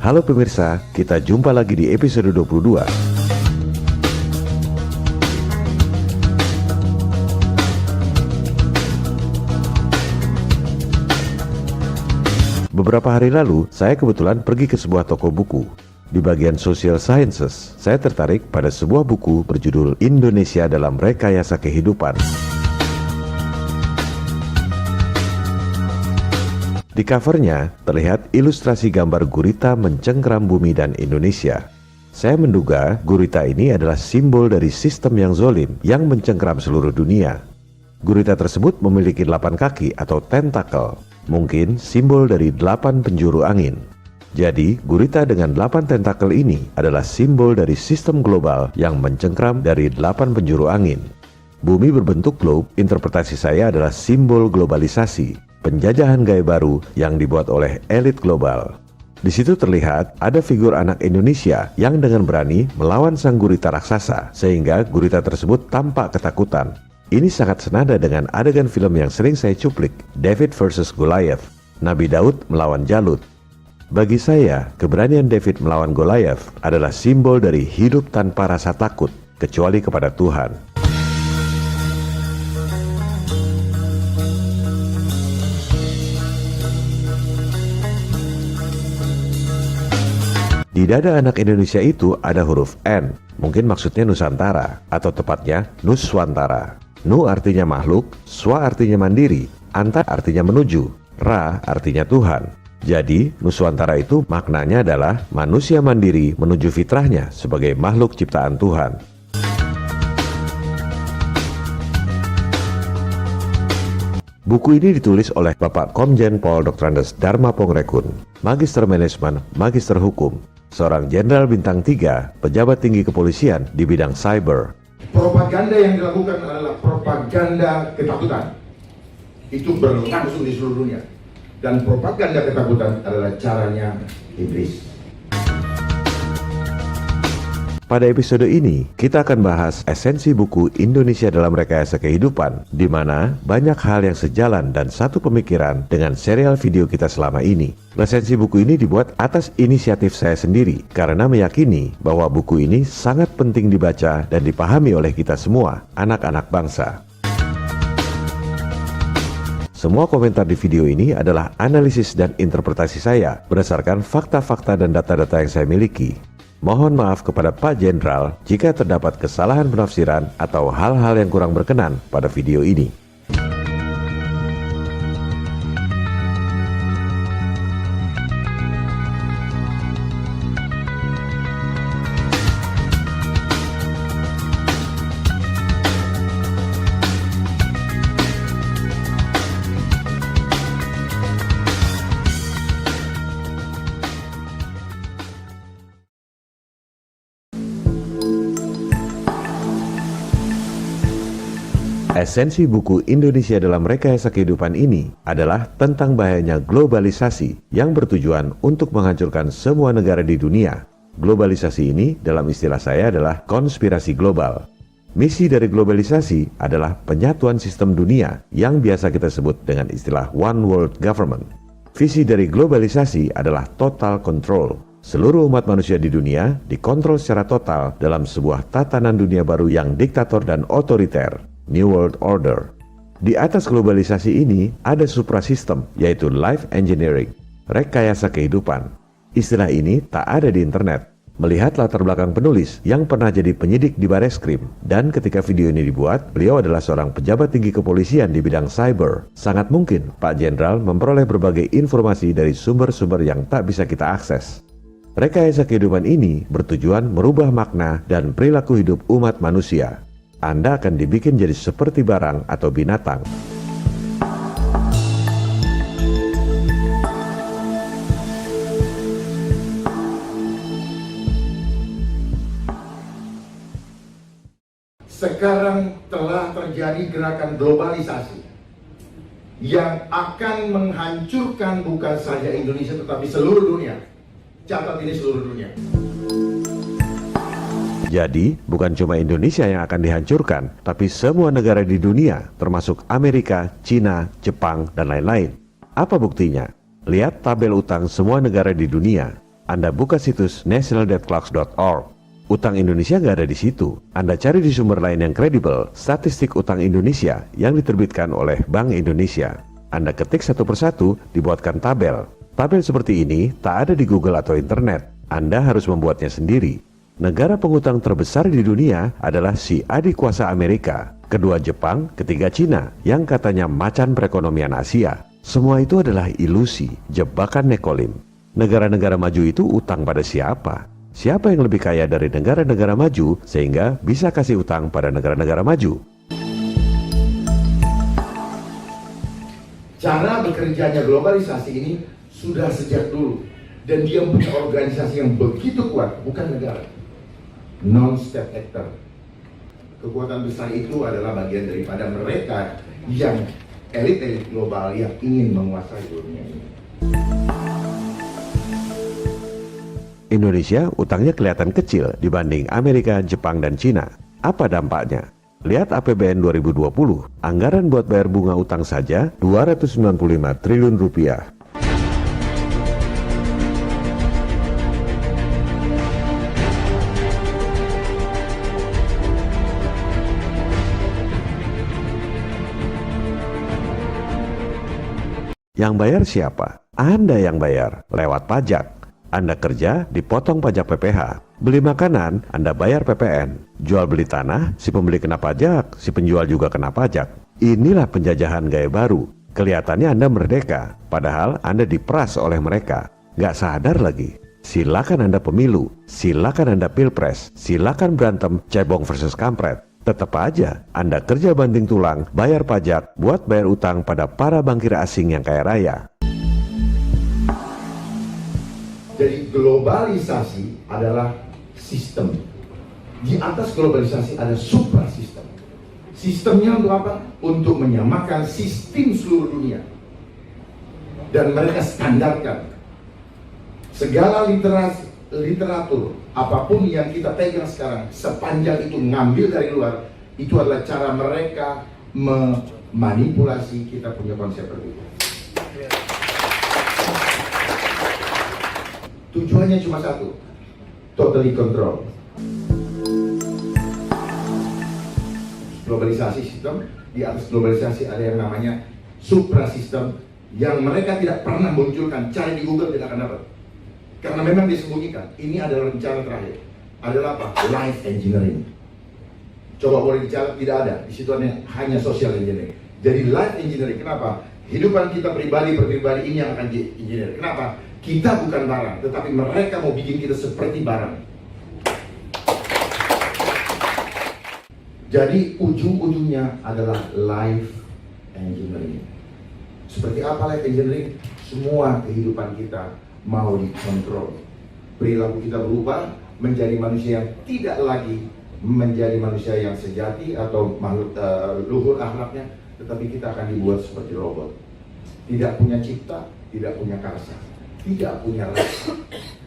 Halo pemirsa, kita jumpa lagi di episode 22. Beberapa hari lalu, saya kebetulan pergi ke sebuah toko buku. Di bagian Social Sciences, saya tertarik pada sebuah buku berjudul Indonesia dalam Rekayasa Kehidupan. Di covernya, terlihat ilustrasi gambar gurita mencengkeram bumi dan Indonesia. Saya menduga gurita ini adalah simbol dari sistem yang zolim yang mencengkeram seluruh dunia. Gurita tersebut memiliki 8 kaki atau tentakel, mungkin simbol dari 8 penjuru angin. Jadi, gurita dengan 8 tentakel ini adalah simbol dari sistem global yang mencengkeram dari 8 penjuru angin. Bumi berbentuk globe, interpretasi saya adalah simbol globalisasi, penjajahan gaya baru yang dibuat oleh elit global. Di situ terlihat ada figur anak Indonesia yang dengan berani melawan sang gurita raksasa, sehingga gurita tersebut tampak ketakutan. Ini sangat senada dengan adegan film yang sering saya cuplik, David vs Goliath, Nabi Daud melawan Jalut. Bagi saya, keberanian David melawan Goliath adalah simbol dari hidup tanpa rasa takut, kecuali kepada Tuhan. Di dada anak Indonesia itu ada huruf N, mungkin maksudnya Nusantara, atau tepatnya Nuswantara. Nu artinya makhluk, Swa artinya mandiri, Anta artinya menuju, Ra artinya Tuhan. Jadi, Nuswantara itu maknanya adalah manusia mandiri menuju fitrahnya sebagai makhluk ciptaan Tuhan. Buku ini ditulis oleh Bapak Komjen Pol Dr. Andes Dharma Pongrekun, Magister Manajemen, Magister Hukum, seorang Jenderal Bintang 3, pejabat tinggi kepolisian di bidang cyber. Propaganda yang dilakukan adalah propaganda ketakutan. Itu berlangsung di seluruh dunia. Dan propaganda ketakutan adalah caranya iblis. Pada episode ini, kita akan bahas esensi buku Indonesia dalam Rekayasa Kehidupan, di mana banyak hal yang sejalan dan satu pemikiran dengan serial video kita selama ini. Resensi buku ini dibuat atas inisiatif saya sendiri, karena meyakini bahwa buku ini sangat penting dibaca dan dipahami oleh kita semua, anak-anak bangsa. Semua komentar di video ini adalah analisis dan interpretasi saya berdasarkan fakta-fakta dan data-data yang saya miliki. Mohon maaf kepada Pak Jenderal jika terdapat kesalahan penafsiran atau hal-hal yang kurang berkenan pada video ini. Esensi buku Indonesia dalam Rekayasa Kehidupan ini adalah tentang bahayanya globalisasi yang bertujuan untuk menghancurkan semua negara di dunia. Globalisasi ini dalam istilah saya adalah konspirasi global. Misi dari globalisasi adalah penyatuan sistem dunia yang biasa kita sebut dengan istilah One World Government. Visi dari globalisasi adalah total control. Seluruh umat manusia di dunia dikontrol secara total dalam sebuah tatanan dunia baru yang diktator dan otoriter. New World Order. Di atas globalisasi ini ada suprasistem, yaitu life engineering, rekayasa kehidupan. Istilah ini tak ada di internet. Melihat latar belakang penulis yang pernah jadi penyidik di Bareskrim, dan ketika video ini dibuat, beliau adalah seorang pejabat tinggi kepolisian di bidang cyber. Sangat mungkin Pak Jenderal memperoleh berbagai informasi dari sumber-sumber yang tak bisa kita akses. Rekayasa kehidupan ini bertujuan merubah makna dan perilaku hidup umat manusia. Anda akan dibikin jadi seperti barang atau binatang. Sekarang telah terjadi gerakan globalisasi yang akan menghancurkan bukan saja Indonesia tetapi seluruh dunia. Catat ini, seluruh dunia. Jadi, bukan cuma Indonesia yang akan dihancurkan, tapi semua negara di dunia, termasuk Amerika, Cina, Jepang, dan lain-lain. Apa buktinya? Lihat tabel utang semua negara di dunia. Anda buka situs nationaldebtclocks.org. Utang Indonesia nggak ada di situ. Anda cari di sumber lain yang kredibel, statistik utang Indonesia yang diterbitkan oleh Bank Indonesia. Anda ketik satu persatu, dibuatkan tabel. Tabel seperti ini tak ada di Google atau internet. Anda harus membuatnya sendiri. Negara pengutang terbesar di dunia adalah si adik kuasa Amerika, kedua Jepang, ketiga Cina, yang katanya macan perekonomian Asia. Semua itu adalah ilusi, jebakan Nekolim. Negara-negara maju itu utang pada siapa? Siapa yang lebih kaya dari negara-negara maju sehingga bisa kasih utang pada negara-negara maju? Cara bekerjanya globalisasi ini sudah sejak dulu. Dan dia punya organisasi yang begitu kuat, bukan negara. Non-state actor. Kekuatan besar itu adalah bagian daripada mereka yang elit-elit global yang ingin menguasai dunia ini. Indonesia utangnya kelihatan kecil dibanding Amerika, Jepang, dan Cina. Apa dampaknya? Lihat APBN 2020, anggaran buat bayar bunga utang saja 295 triliun rupiah. Yang bayar siapa? Anda yang bayar, lewat pajak. Anda kerja, dipotong pajak PPH. Beli makanan, Anda bayar PPN. Jual beli tanah, si pembeli kena pajak, si penjual juga kena pajak. Inilah penjajahan gaya baru. Kelihatannya Anda merdeka, padahal Anda diperas oleh mereka. Gak sadar lagi. Silakan Anda pemilu, silakan Anda pilpres, silakan berantem cebong versus kampret. Tetap aja, Anda kerja banting tulang, bayar pajak, buat bayar utang pada para bankir asing yang kaya raya. Jadi globalisasi adalah sistem. Di atas globalisasi ada suprasistem. Sistemnya untuk apa? Untuk menyamakan sistem seluruh dunia. Dan mereka standarkan. Segala literatur, apapun yang kita pegang sekarang, sepanjang itu ngambil dari luar, itu adalah cara mereka memanipulasi kita punya konsep berbeda. Tujuannya cuma satu, totally control. Globalisasi sistem, di atas globalisasi ada yang namanya suprasistem yang mereka tidak pernah munculkan, cari di Google tidak akan dapat. Karena memang disembunyikan. Ini adalah rencana terakhir. Adalah apa? Life engineering. Coba boleh dicatat, tidak ada. Di situ hanya social engineering. Jadi life engineering, kenapa? Hidupan kita pribadi ini yang akan di engineer. Kenapa? Kita bukan barang, tetapi mereka mau bikin kita seperti barang. Jadi ujung-ujungnya adalah life engineering. Seperti apa life engineering? Semua kehidupan kita mau dikontrol. Perilaku kita berubah menjadi manusia yang tidak lagi menjadi manusia yang sejati atau makhluk luhur akhlaknya, tetapi kita akan dibuat seperti robot. Tidak punya cipta, tidak punya karsa, tidak punya rasa.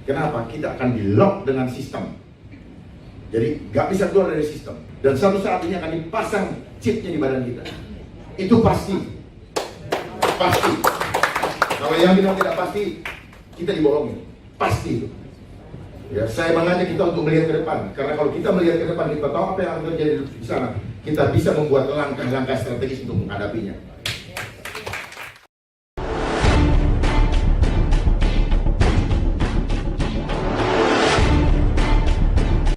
Kenapa? Kita akan di-lock dengan sistem. Jadi gak bisa keluar dari sistem. Dan satu saat ini akan dipasang chipnya di badan kita. Itu pasti. Pasti. Kalau yang bilang tidak pasti, kita dibohongin. Pasti itu. Ya, saya mengajak kita untuk melihat ke depan. Karena kalau kita melihat ke depan, kita tahu apa yang akan terjadi di sana. Kita bisa membuat langkah-langkah strategis untuk menghadapinya.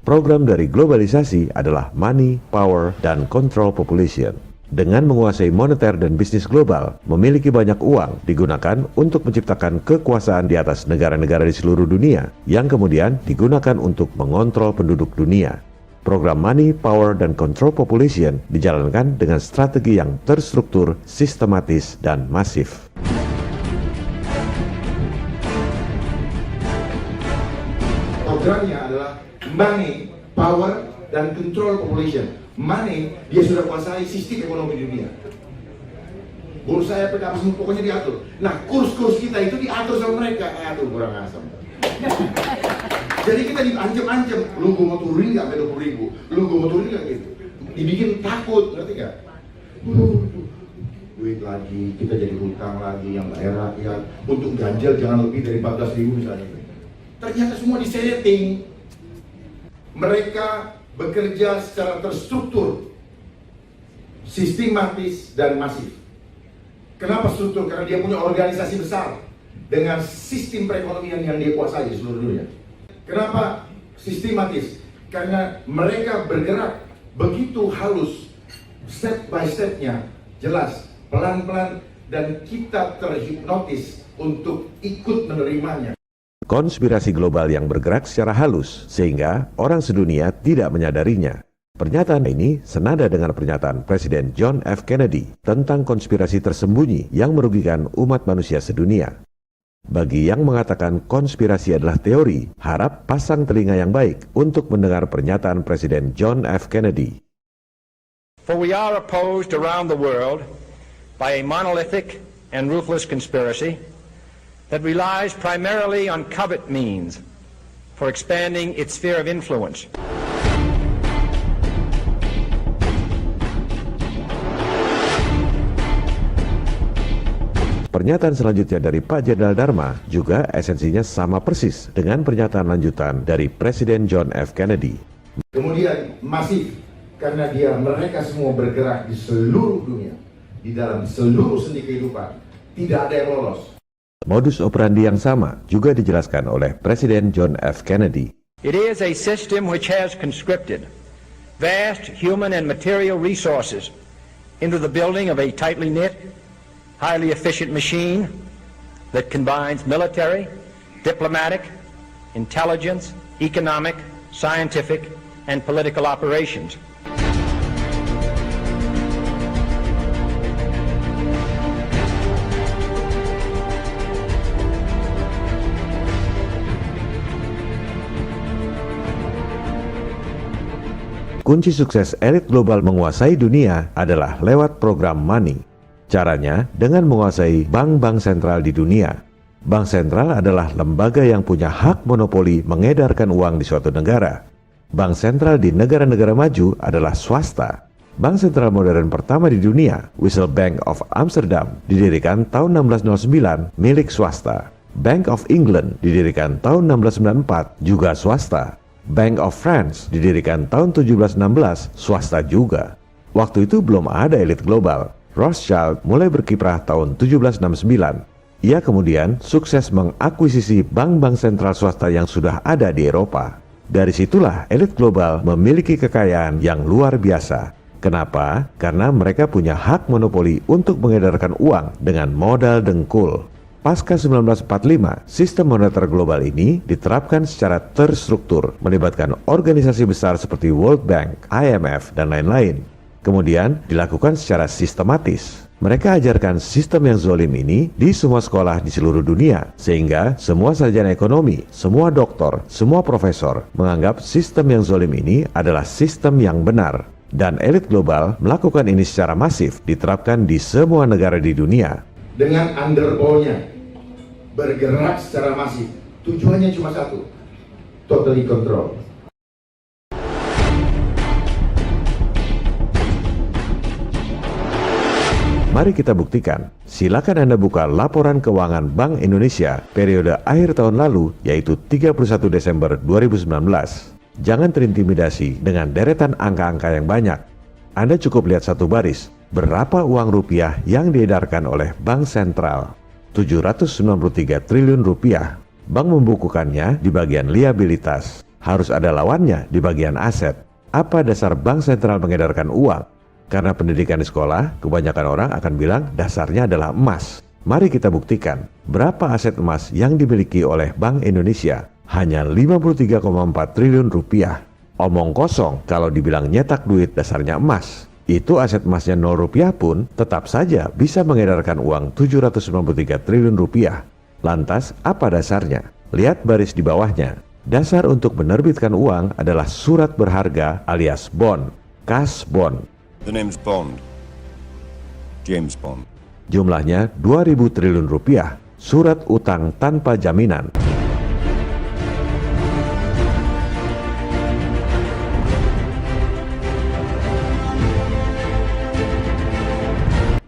Program dari globalisasi adalah money, power, dan control population. Dengan menguasai moneter dan bisnis global, memiliki banyak uang digunakan untuk menciptakan kekuasaan di atas negara-negara di seluruh dunia yang kemudian digunakan untuk mengontrol penduduk dunia. Program Money, Power, dan Control Population dijalankan dengan strategi yang terstruktur, sistematis, dan masif. Programnya adalah Money, Power, dan Control Population. Money, dia sudah kuasai sistem ekonomi dunia. Bursa efek apa semua pokoknya diatur. Nah, kurs-kurs kita itu diatur sama mereka. Aduh, kurang asam. Jadi kita diancam-ancam. Lu gue mau turunin nggak sampai 20.000? Lu gue mau turunin nggak gitu? Dibikin takut, ngerti nggak? Duit lagi, kita jadi hutang lagi yang bayar rakyat. Untuk ganjil jangan lebih dari 14.000 misalnya. Ternyata semua disetting. Mereka bekerja secara terstruktur, sistematis dan masif. Kenapa struktur? Karena dia punya organisasi besar dengan sistem perekonomian yang dia kuasai di seluruh dunia. Kenapa sistematis? Karena mereka bergerak begitu halus, step by stepnya, jelas, pelan-pelan, dan kita terhipnotis untuk ikut menerimanya. Konspirasi global yang bergerak secara halus, sehingga orang sedunia tidak menyadarinya. Pernyataan ini senada dengan pernyataan Presiden John F. Kennedy tentang konspirasi tersembunyi yang merugikan umat manusia sedunia. Bagi yang mengatakan konspirasi adalah teori, harap pasang telinga yang baik untuk mendengar pernyataan Presiden John F. Kennedy. For we are opposed around the world by a monolithic and ruthless conspiracy that relies primarily on covert means for expanding its sphere of influence. Pernyataan selanjutnya dari Pak Jenderal Dharma juga esensinya sama persis dengan pernyataan lanjutan dari Presiden John F. Kennedy. Kemudian masif, karena mereka semua bergerak di seluruh dunia, di dalam seluruh sendi kehidupan, tidak ada yang lolos. Modus operandi yang sama juga dijelaskan oleh Presiden John F. Kennedy. It is a system which has conscripted vast human and material resources into the building of a tightly knit, highly efficient machine that combines military, diplomatic, intelligence, economic, scientific, and political operations. Kunci sukses elit global menguasai dunia adalah lewat program money. Caranya dengan menguasai bank-bank sentral di dunia. Bank sentral adalah lembaga yang punya hak monopoli mengedarkan uang di suatu negara. Bank sentral di negara-negara maju adalah swasta. Bank sentral modern pertama di dunia, Wissel Bank of Amsterdam, didirikan tahun 1609 milik swasta. Bank of England didirikan tahun 1694 juga swasta. Bank of France didirikan tahun 1716 swasta juga. Waktu itu belum ada elit global. Rothschild mulai berkiprah tahun 1769. Ia kemudian sukses mengakuisisi bank-bank sentral swasta yang sudah ada di Eropa. Dari situlah elit global memiliki kekayaan yang luar biasa. Kenapa? Karena mereka punya hak monopoli untuk mengedarkan uang dengan modal dengkul. Pasca 1945, sistem moneter global ini diterapkan secara terstruktur, melibatkan organisasi besar seperti World Bank, IMF, dan lain-lain. Kemudian dilakukan secara sistematis. Mereka ajarkan sistem yang zolim ini di semua sekolah di seluruh dunia, sehingga semua sarjana ekonomi, semua doktor, semua profesor menganggap sistem yang zolim ini adalah sistem yang benar. Dan elit global melakukan ini secara masif, diterapkan di semua negara di dunia. Dengan underball-nya bergerak secara masif, tujuannya cuma satu, totally control. Mari kita buktikan. Silakan Anda buka laporan keuangan Bank Indonesia periode akhir tahun lalu, yaitu 31 Desember 2019. Jangan terintimidasi dengan deretan angka-angka yang banyak. Anda cukup lihat satu baris, berapa uang rupiah yang diedarkan oleh Bank Sentral. 793 triliun rupiah. Bank membukukannya di bagian liabilitas. Harus ada lawannya di bagian aset. Apa dasar Bank Sentral mengedarkan uang? Karena pendidikan di sekolah, kebanyakan orang akan bilang dasarnya adalah emas. Mari kita buktikan, berapa aset emas yang dimiliki oleh Bank Indonesia? Hanya 53,4 triliun rupiah. Omong kosong kalau dibilang nyetak duit dasarnya emas. Itu aset emasnya 0 rupiah pun tetap saja bisa mengedarkan uang 793 triliun rupiah. Lantas, apa dasarnya? Lihat baris di bawahnya. Dasar untuk menerbitkan uang adalah surat berharga alias bond, cash bond. The name's Bond. James Bond. Jumlahnya 2.000 triliun rupiah, surat utang tanpa jaminan.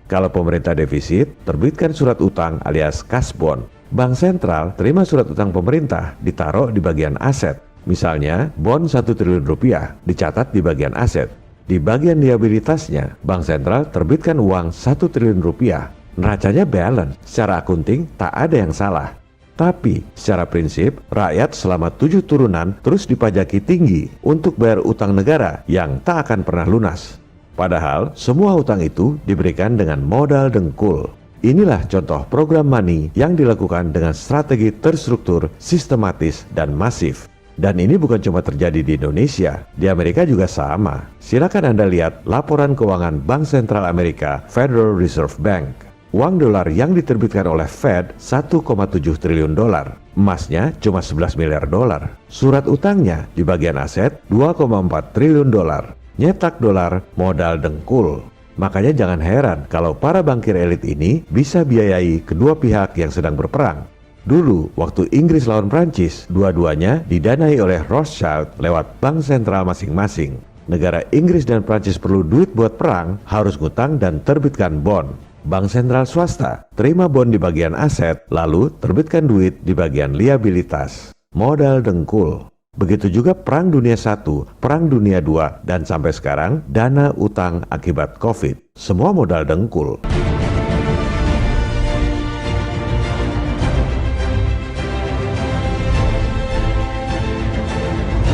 Kalau pemerintah defisit, terbitkan surat utang alias cash bond. Bank sentral terima surat utang pemerintah ditaruh di bagian aset. Misalnya, bon 1 triliun rupiah dicatat di bagian aset. Di bagian liabilitasnya, bank sentral terbitkan uang 1 triliun rupiah. Neracanya balance, secara akunting tak ada yang salah. Tapi, secara prinsip, rakyat selama 7 turunan terus dipajaki tinggi untuk bayar utang negara yang tak akan pernah lunas. Padahal, semua utang itu diberikan dengan modal dengkul. Inilah contoh program money yang dilakukan dengan strategi terstruktur, sistematis, dan masif. Dan ini bukan cuma terjadi di Indonesia, di Amerika juga sama. Silakan Anda lihat laporan keuangan Bank Sentral Amerika, Federal Reserve Bank. Uang dolar yang diterbitkan oleh Fed 1,7 triliun dolar. Emasnya cuma 11 miliar dolar. Surat utangnya di bagian aset 2,4 triliun dolar. Nyetak dolar modal dengkul. Makanya jangan heran kalau para bankir elit ini bisa biayai kedua pihak yang sedang berperang. Dulu, waktu Inggris lawan Prancis, dua-duanya didanai oleh Rothschild lewat bank sentral masing-masing. Negara Inggris dan Prancis perlu duit buat perang, harus ngutang dan terbitkan bond. Bank sentral swasta terima bond di bagian aset, lalu terbitkan duit di bagian liabilitas. Modal dengkul. Begitu juga Perang Dunia I, Perang Dunia II, dan sampai sekarang dana utang akibat COVID. Semua modal dengkul.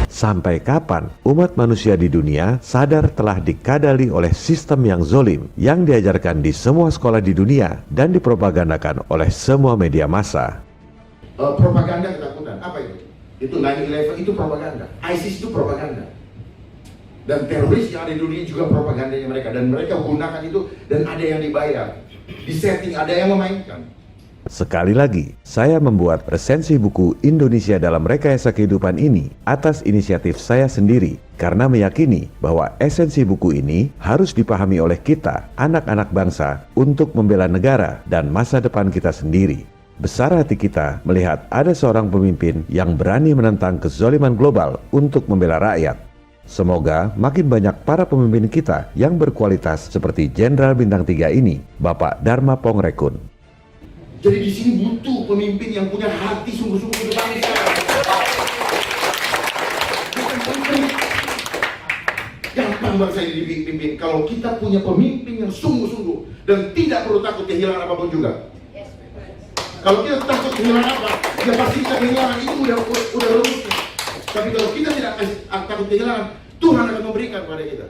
Sampai kapan umat manusia di dunia sadar telah dikadali oleh sistem yang zolim yang diajarkan di semua sekolah di dunia dan dipropagandakan oleh semua media massa? Propaganda ketakutan, apa itu? Itu 9/11 itu propaganda, ISIS itu propaganda, dan teroris yang ada di dunia juga propagandanya mereka, dan mereka gunakan itu, dan ada yang dibayar, disetting, ada yang memainkan. Sekali lagi, saya membuat resensi buku Indonesia dalam Rekayasa Kehidupan ini atas inisiatif saya sendiri, karena meyakini bahwa esensi buku ini harus dipahami oleh kita, anak-anak bangsa, untuk membela negara dan masa depan kita sendiri. Besar hati kita melihat ada seorang pemimpin yang berani menentang kezaliman global untuk membela rakyat. Semoga makin banyak para pemimpin kita yang berkualitas seperti Jenderal Bintang 3 ini, Bapak Dharma Pongrekun. Jadi di sini butuh pemimpin yang punya hati sungguh-sungguh untuk bangsa. Bukan pemimpin. Gampang bangsa ini dipimpin kalau kita punya pemimpin yang sungguh-sungguh dan tidak perlu takut kehilangan apapun juga. Kalau kita takut kehilangan apa, ya pasti kita kehilangan, itu udah rumusnya. Tapi kalau kita tidak takut kehilangan, Tuhan akan memberikan kepada kita.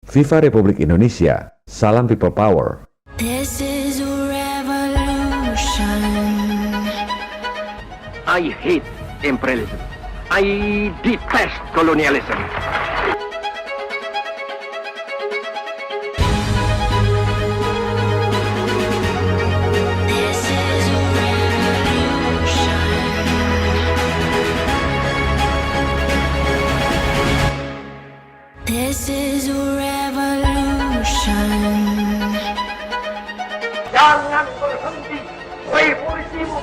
Viva Republik Indonesia, salam people power. This is a revolution. I hate imperialism. I detest colonialism. This is a revolution. This is a revolution. Jangan berhenti, revolusimu